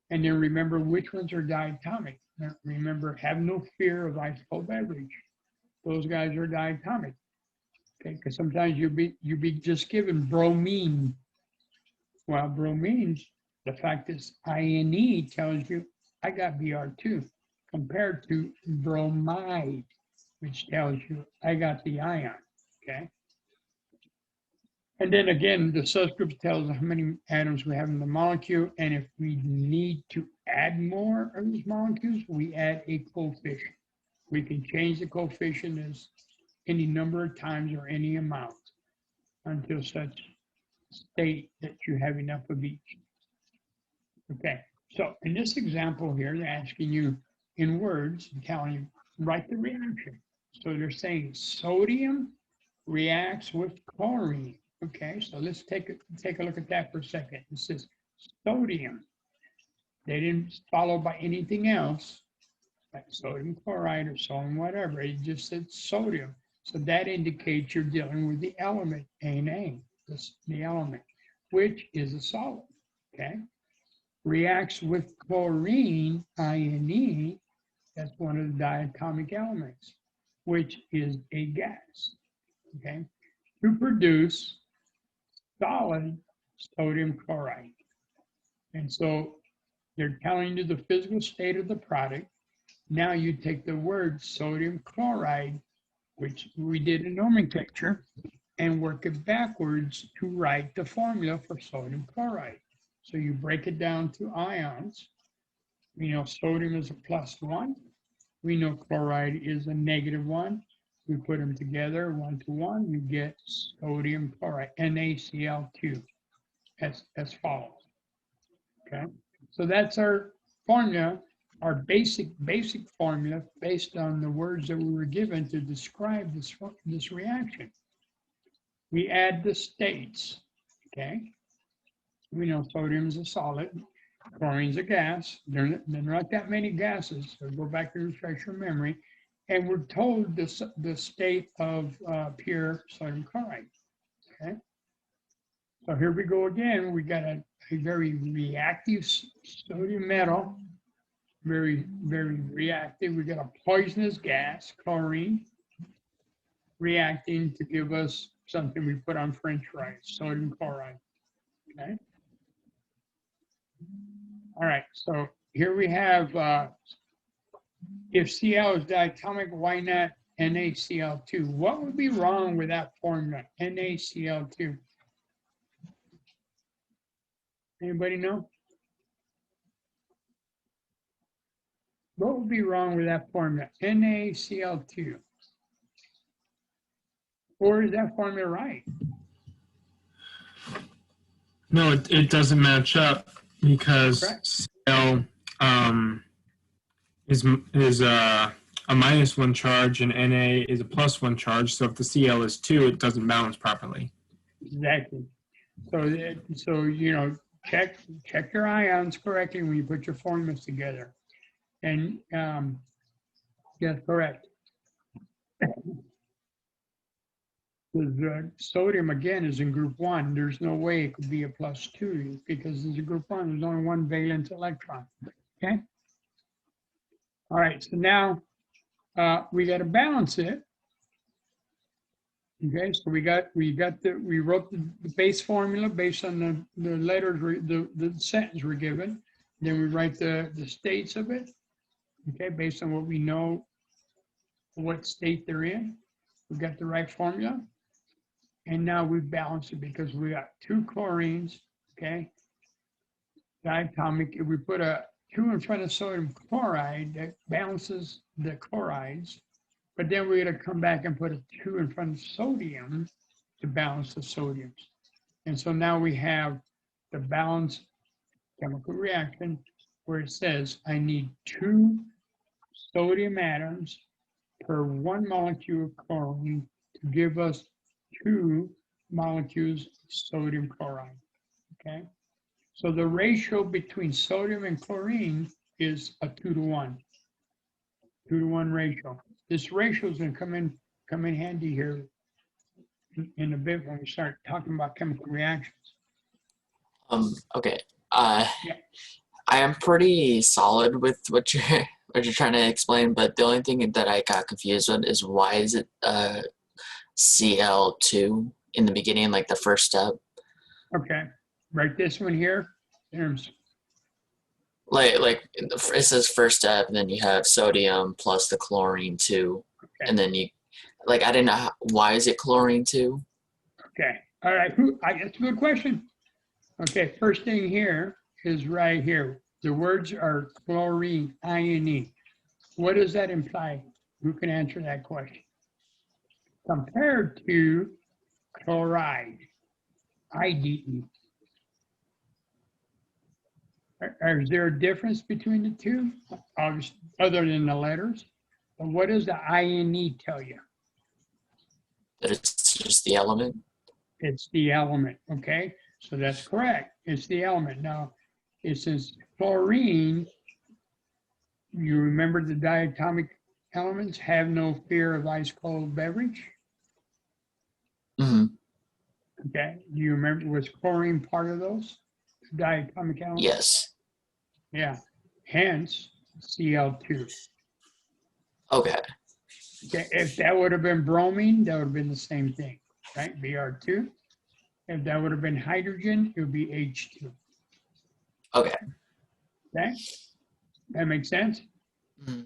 And then remember which ones are diatomic. Now, remember, have no fear of ice cold beverage. Those guys are diatomic, okay? Because sometimes you'll be just given bromine. Well, bromines, the fact is ionic tells you I got Br2 compared to bromide, which tells you I got the ion, okay? And then again, the subscript tells how many atoms we have in the molecule, and if we need to add more of these molecules, we add a coefficient. We can change the coefficient as any number of times or any amount until such state that you have enough of each. Okay, so in this example here, they're asking you in words, telling you, write the reaction. So they're saying sodium reacts with chlorine. Okay, so let's take a look at that for a second. It says sodium. They didn't follow by anything else, like sodium chloride or sodium whatever. It just said sodium. So that indicates you're dealing with the element, Na, the element, which is a solid. Okay, reacts with chlorine, ione, that's one of the diatomic elements, which is a gas. Okay, to produce solid sodium chloride. And so they're telling you the physical state of the product. Now you take the word sodium chloride, which we did in nomenclature, and work it backwards to write the formula for sodium chloride. So you break it down to ions. We know sodium is a +1. We know chloride is a -1. We put them together 1 to 1, you get sodium chloride, NaCl2, as follows. Okay, so that's our formula our basic formula based on the words that we were given to describe this reaction. We add the states, okay? We know sodium's a solid, chlorine's a gas. There are not that many gases, so go back to refresh your memory. And we're told the state of pure sodium chloride, okay? So here we go again. We got a very reactive sodium metal, very, very reactive. We got a poisonous gas, chlorine, reacting to give us something we put on French fries, sodium chloride, okay? All right, so here we have, if Cl is diatomic, why not NaCl2? What would be wrong with that formula, NaCl2? Anybody know? What would be wrong with that formula, NaCl2? Or is that formula right? No, it doesn't match up because Correct. Cl is a -1 charge and Na is a +1 charge. So if the Cl is 2, it doesn't balance properly. Exactly. So you know, check your ions correctly when you put your formulas together. And yes, correct. Because sodium again is in group 1. There's no way it could be a +2 because it's a group 1. There's only one valence electron. Okay. All right. So now we got to balance it. Okay. So we wrote the base formula based on the letters, the sentence we're given. Then we write the states of it. Okay. Based on what we know, what state they're in. We got the right formula. And now we balance it because we got 2 chlorines, okay? Diatomic, if we put a 2 in front of sodium chloride, that balances the chlorides. But then we're gonna come back and put a 2 in front of sodium to balance the sodiums. And so now we have the balanced chemical reaction where it says I need 2 sodium atoms per 1 molecule of chlorine to give us 2 molecules of sodium chloride, okay? So the ratio between sodium and chlorine is a 2-to-1, 2-to-1 ratio. This ratio is gonna come in handy here in a bit when we start talking about chemical reactions. Okay. Yeah. I am pretty solid with what you're trying to explain, but the only thing that I got confused with is why is it Cl2 in the beginning, like the first step? Okay, write this one here. Like it says first step, and then you have sodium plus the chlorine 2, Okay. and then you, like, I didn't know why is it chlorine 2? Okay, all right, that's a good question. Okay, first thing here is right here. The words are chlorine, ionic. What does that imply? Who can answer that question? Compared to chloride, IDE. Is there a difference between the two, other than the letters? And what does the INE tell you? That it's just the element? It's the element, okay? So that's correct. It's the element. Now, it says chlorine, you remember the diatomic elements have no fear of ice cold beverage? Mm-hmm. Okay, do you remember, was chlorine part of those diatomic elements? Yes. Yeah, hence Cl2. Okay. Okay, if that would have been bromine, that would have been the same thing, right? Br2. If that would have been hydrogen, it would be H2. Okay. Okay, that makes sense? Mm-hmm.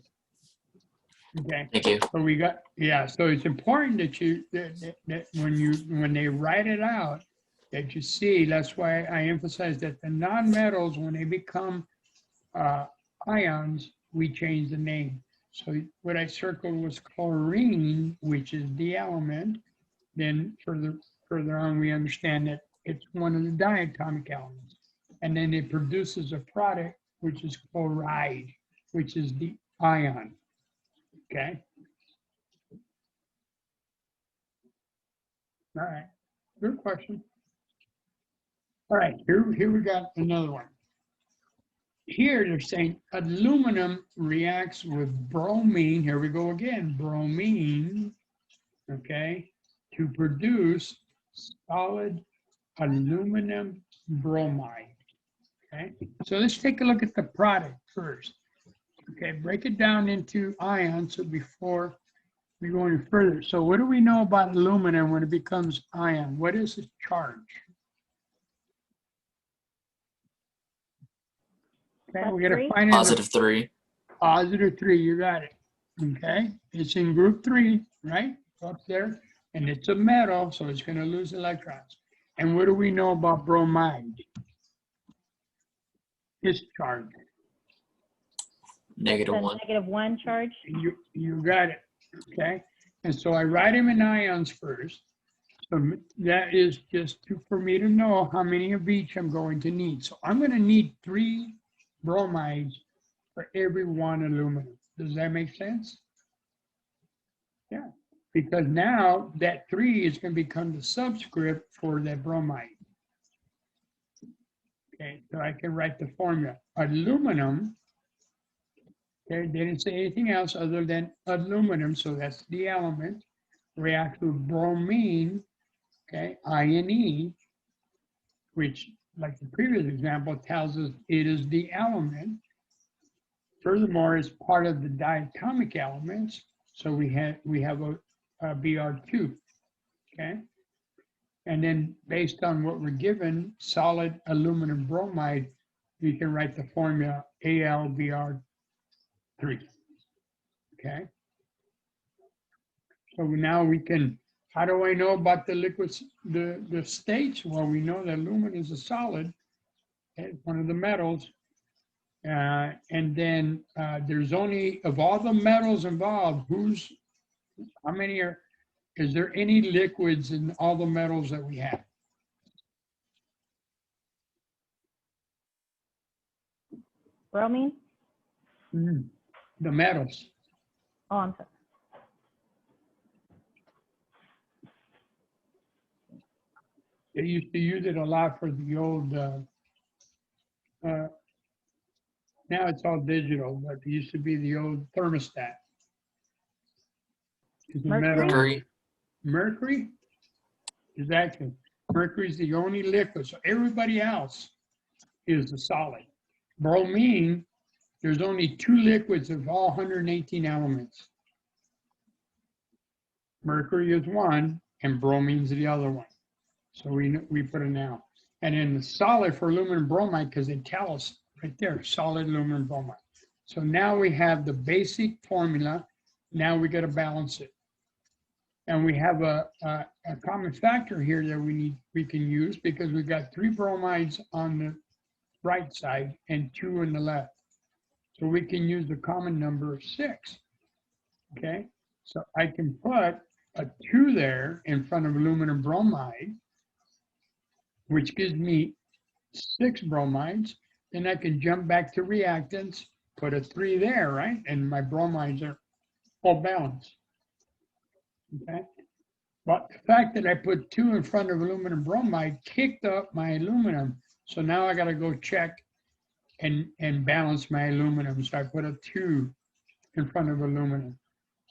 Okay. Thank you. So we got, yeah, so it's important that when they write it out, that you see, that's why I emphasize that the nonmetals, when they become ions, we change the name. So what I circled was chlorine, which is the element. Then further on, we understand that it's one of the diatomic elements. And then it produces a product, which is chloride. which is the ion. Okay. All right. Good question. All right. Here we got another one. Here they're saying aluminum reacts with bromine. Here we go again. Bromine. Okay. To produce solid aluminum bromide. Okay. So let's take a look at the product first. Okay. Break it down into ions before we go any further. So what do we know about aluminum when it becomes ion? What is its charge? Okay, we got to +3. find it. +3. +3, you got it. Okay, it's in group 3, right? Up there. And it's a metal, so it's going to lose electrons. And what do we know about bromide? Its charge. -1. -1 charge. You got it. Okay. And so I write them in ions first. So that is just for me to know how many of each I'm going to need. So I'm going to need 3 bromides for every 1 aluminum. Does that make sense? Yeah. Because now that 3 is going to become the subscript for that bromide. Okay. So I can write the formula. Aluminum. Okay, didn't say anything else other than aluminum, so that's the element. Reacts with bromine, okay, ion, which, like the previous example, tells us it is the element. Furthermore, it's part of the diatomic elements, so we have a Br2, okay? And then based on what we're given, solid aluminum bromide, we can write the formula AlBr3. Okay. So now we can, how do I know about the liquids, the states? Well, we know that aluminum is a solid, okay, one of the metals. And then there's only, of all the metals involved, how many is there any liquids in all the metals that we have? Bromine. The metals. Oh, I'm sorry. They used to use it a lot for the old, now it's all digital, but it used to be the old thermostat. It's a metal. Mercury. Mercury? Exactly. Mercury is the only liquid, so everybody else is a solid. Bromine, there's only 2 liquids of all 118 elements. Mercury is one, and bromine's the other one. So we put it now. And then the solid for aluminum bromide, because they tell us right there, solid aluminum bromide. So now we have the basic formula. Now we got to balance it. And we have a common factor here that we can use because we've got 3 bromides on the right side and 2 on the left. So we can use the common number of 6. Okay, so I can put a 2 there in front of aluminum bromide, which gives me 6 bromides. Then I can jump back to reactants, put a 3 there, right? And my bromides are all balanced. Okay. But the fact that I put 2 in front of aluminum bromide kicked up my aluminum. So now I got to go check and balance my aluminum. So I put a 2 in front of aluminum.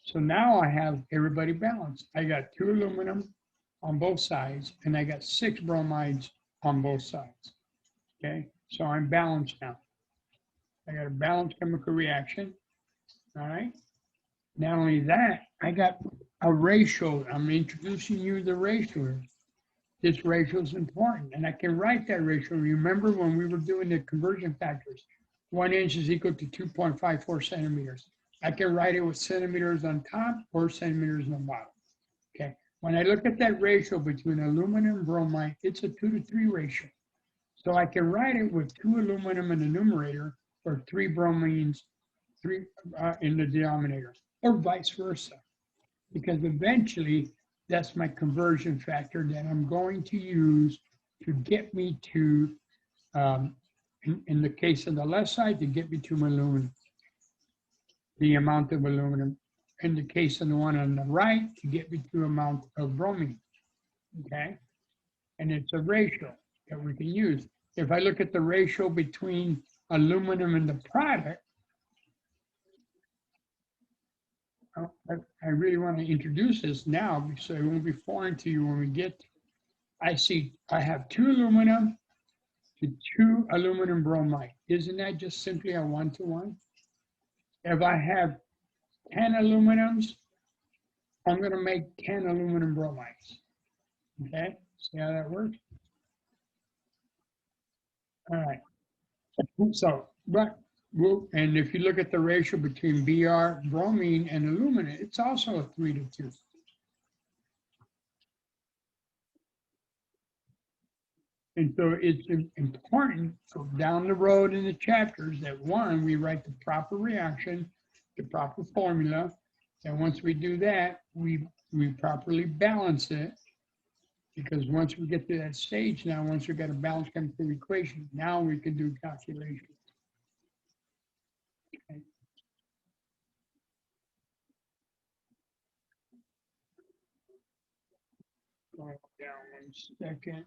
So now I have everybody balanced. I got 2 aluminum on both sides, and I got 6 bromides on both sides. Okay, so I'm balanced now. I got a balanced chemical reaction. All right. Not only that, I got a ratio. I'm introducing you the ratio. This ratio is important, and I can write that ratio. Remember when we were doing the conversion factors, 1 inch is equal to 2.54 centimeters. I can write it with centimeters on top or centimeters on the bottom. Okay. When I look at that ratio between aluminum and bromide, it's a 2 to 3 ratio. So I can write it with 2 aluminum in the numerator or 3 bromines, 3 in the denominator, or vice versa. Because eventually, that's my conversion factor that I'm going to use to get me to, in the case of the left side, to get me to my aluminum. the amount of aluminum. In the case of the one on the right, you get me to amount of bromine, okay? And it's a ratio that we can use. If I look at the ratio between aluminum and the product, I really want to introduce this now so it won't be foreign to you when we get. I have 2 aluminum to 2 aluminum bromide. Isn't that just simply a 1-to-1? If I have 10 aluminums, I'm going to make 10 aluminum bromides. Okay, see how that works? All right. So, and if you look at the ratio between Br, bromine, and aluminum, it's also a 3-to-2. And so it's important down the road in the chapters that one, we write the proper reaction, the proper formula. And once we do that, we properly balance it. Because once we get to that stage now, once we've got a balanced chemical equation, now we can do calculations. Okay. Going down 1 second.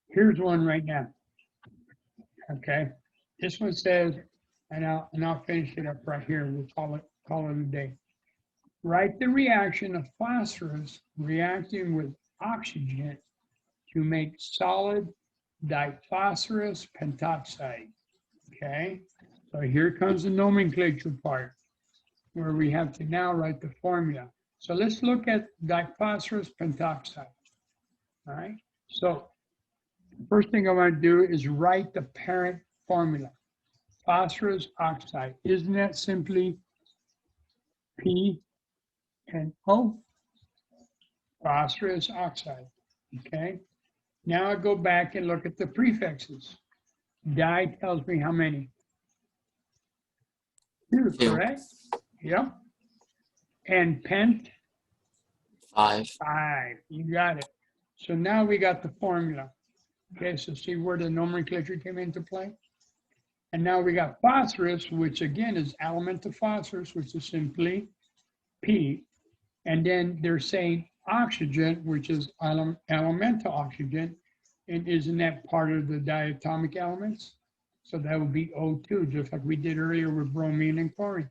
Here's one right now. Okay, this one says, and I'll finish it up right here. We'll call it a day. Write the reaction of phosphorus reacting with oxygen to make solid diphosphorus pentoxide. Okay, so here comes the nomenclature part where we have to now write the formula. So let's look at diphosphorus pentoxide. All right, so the first thing I want to do is write the parent formula. Phosphorus oxide. Isn't that simply P and O? Phosphorus oxide. Okay. Now I go back and look at the prefixes. Di tells me how many? 2, correct? Yep. And pent? 5. 5. You got it. So now we got the formula. Okay, so see where the nomenclature came into play? And now we got phosphorus, which again is element of phosphorus, which is simply P. And then they're saying oxygen, which is elemental oxygen. And isn't that part of the diatomic elements? So that would be O2, just like we did earlier with bromine and chlorine.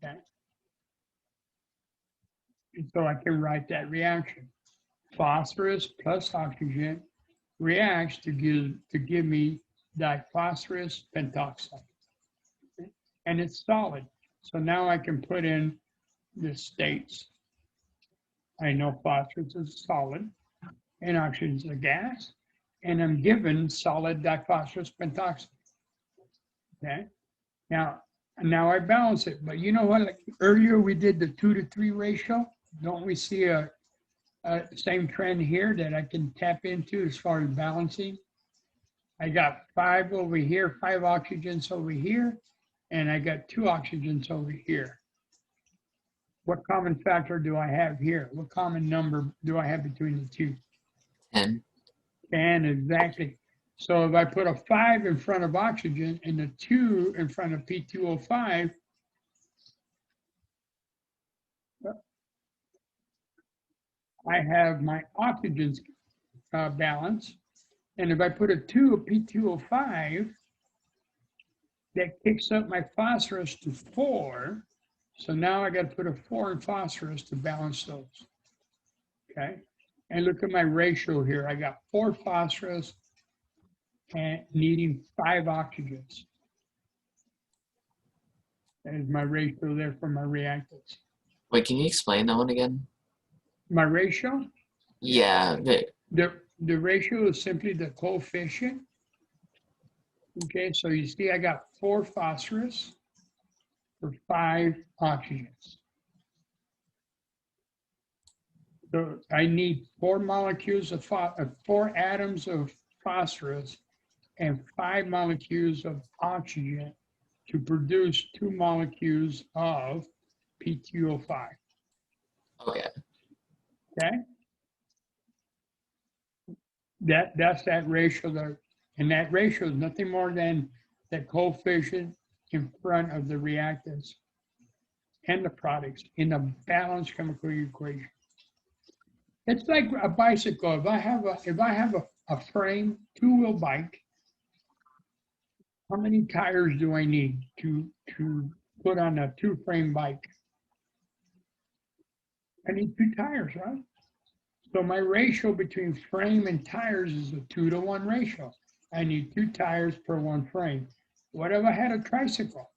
Okay. And so I can write that reaction. Phosphorus plus oxygen reacts to give me diphosphorus pentoxide. Okay. And it's solid. So now I can put in the states. I know phosphorus is solid and oxygen is a gas, and I'm given solid diphosphorus pentoxide. Okay. Now I balance it, but you know what? Like earlier we did the 2-to-3 ratio. Don't we see a same trend here that I can tap into as far as balancing? I got 5 over here, 5 oxygens over here, and I got 2 oxygens over here. What common factor do I have here? What common number do I have between the two? 10. 10, exactly. So if I put a 5 in front of oxygen and a 2 in front of P2O5, I have my oxygens balance. And if I put a 2 of P2O5, that kicks up my phosphorus to 4. So now I got to put a 4 in phosphorus to balance those. Okay. And look at my ratio here. I got 4 phosphorus and needing 5 oxygens. That is my ratio there for my reactants. Wait, can you explain that one again? My ratio? Yeah. The ratio is simply the coefficient. Okay, so you see I got 4 phosphorus for 5 oxygens. So I need 4 molecules of 4 atoms of phosphorus and 5 molecules of oxygen to produce 2 molecules of P2O5. Okay. Okay? That's that ratio there. And that ratio is nothing more than that coefficient in front of the reactants and the products in a balanced chemical equation. It's like a bicycle. If I have a frame, two-wheel bike, how many tires do I need to put on a two-frame bike? I need 2 tires, right? So my ratio between frame and tires is a 2-to-1 ratio. I need 2 tires per 1 frame. What if I had a tricycle?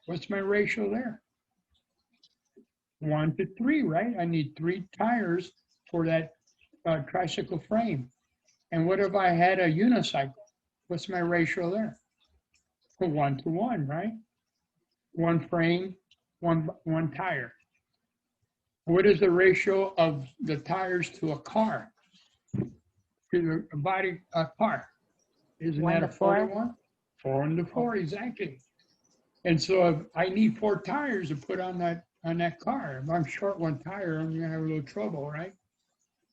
What's my ratio there? 1 to 3, right? I need 3 tires for that tricycle frame. And what if I had a unicycle? What's my ratio there? 1 to 1, right? 1 frame, one tire. What is the ratio of the tires to a car? To the body, a car? Isn't 1 that to a 4? 4-to-1? 4 to 4, exactly. And so if I need 4 tires to put on that car, if I'm short 1 tire, I'm gonna have a little trouble, right?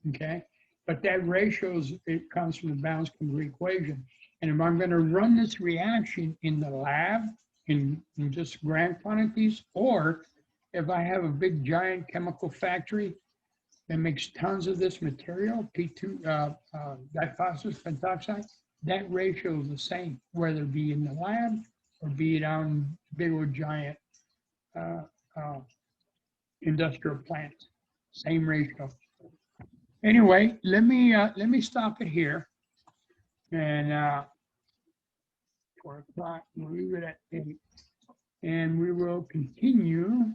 Okay, but that ratio it comes from the balanced chemical equation. And if I'm gonna run this reaction in the lab in just gram quantities, or if I have a big giant chemical factory that makes tons of this material, P2 diphosphorus pentoxide, that ratio is the same, whether it be in the lab or be it on big or giant industrial plants. Same ratio. Anyway, let me stop it here, and 4 o'clock. We'll leave it at 8, and we will continue.